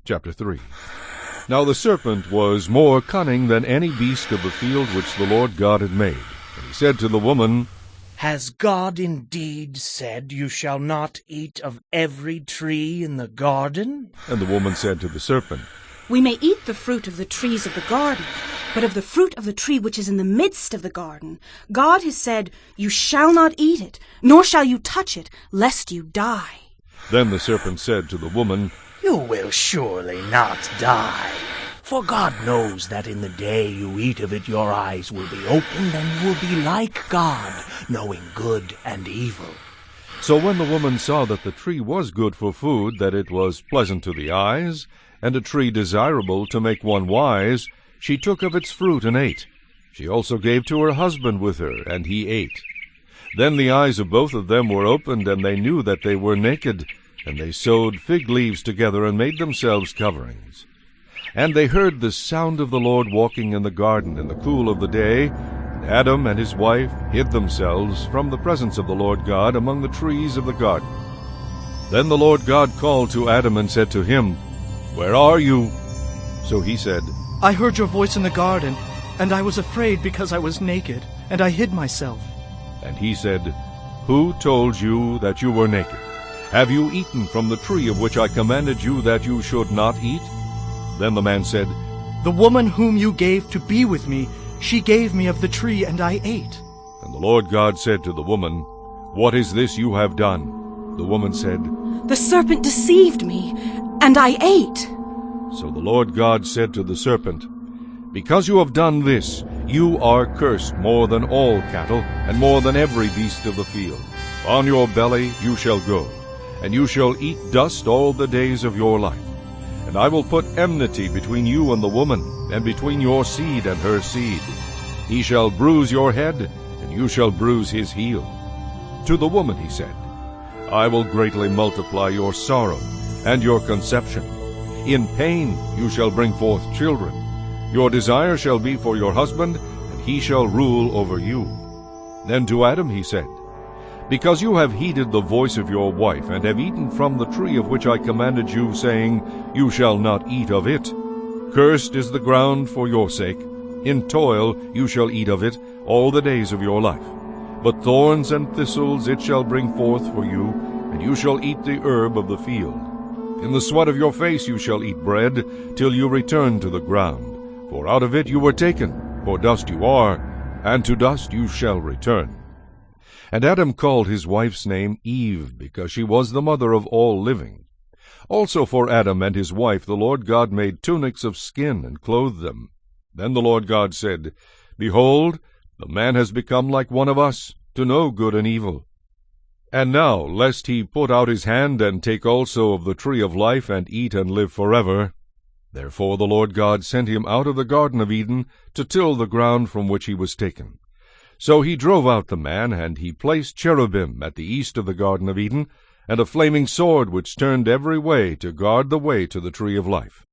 Chapter 3. Now the serpent was more cunning than any beast of the field which the Lord God had made. And he said to the woman, Has God indeed said, You shall not eat of every tree in the garden? And the woman said to the serpent, We may eat the fruit of the trees of the garden, but of the fruit of the tree which is in the midst of the garden, God has said, You shall not eat it, nor shall you touch it, lest you die. Then the serpent said to the woman, You will surely not die. For God knows that in the day you eat of it your eyes will be opened, and you will be like God, knowing good and evil. So when the woman saw that the tree was good for food, that it was pleasant to the eyes, and a tree desirable to make one wise, she took of its fruit and ate. She also gave to her husband with her, and he ate. Then the eyes of both of them were opened, and they knew that they were naked, and they sewed fig leaves together and made themselves coverings. And they heard the sound of the Lord walking in the garden in the cool of the day. And Adam and his wife hid themselves from the presence of the Lord God among the trees of the garden. Then the Lord God called to Adam and said to him, Where are you? So he said, I heard your voice in the garden, and I was afraid because I was naked, and I hid myself. And he said, Who told you that you were naked? Have you eaten from the tree of which I commanded you that you should not eat? Then the man said, The woman whom you gave to be with me, she gave me of the tree, and I ate. And the Lord God said to the woman, What is this you have done? The woman said, The serpent deceived me, and I ate. So the Lord God said to the serpent, Because you have done this, you are cursed more than all cattle, and more than every beast of the field. On your belly you shall go, and you shall eat dust all the days of your life. And I will put enmity between you and the woman, and between your seed and her seed. He shall bruise your head, and you shall bruise his heel. To the woman he said, I will greatly multiply your sorrow and your conception. In pain you shall bring forth children. Your desire shall be for your husband, and he shall rule over you. Then to Adam he said, Because you have heeded the voice of your wife, and have eaten from the tree of which I commanded you, saying, You shall not eat of it. Cursed is the ground for your sake. In toil you shall eat of it all the days of your life. But thorns and thistles it shall bring forth for you, and you shall eat the herb of the field. In the sweat of your face you shall eat bread, till you return to the ground. For out of it you were taken, for dust you are, and to dust you shall return. And Adam called his wife's name Eve, because she was the mother of all living. Also for Adam and his wife the Lord God made tunics of skin, and clothed them. Then the Lord God said, Behold, the man has become like one of us, to know good and evil. And now, lest he put out his hand, and take also of the tree of life, and eat and live forever. Therefore the Lord God sent him out of the Garden of Eden, to till the ground from which he was taken. So he drove out the man, and he placed cherubim at the east of the Garden of Eden, and a flaming sword which turned every way to guard the way to the tree of life.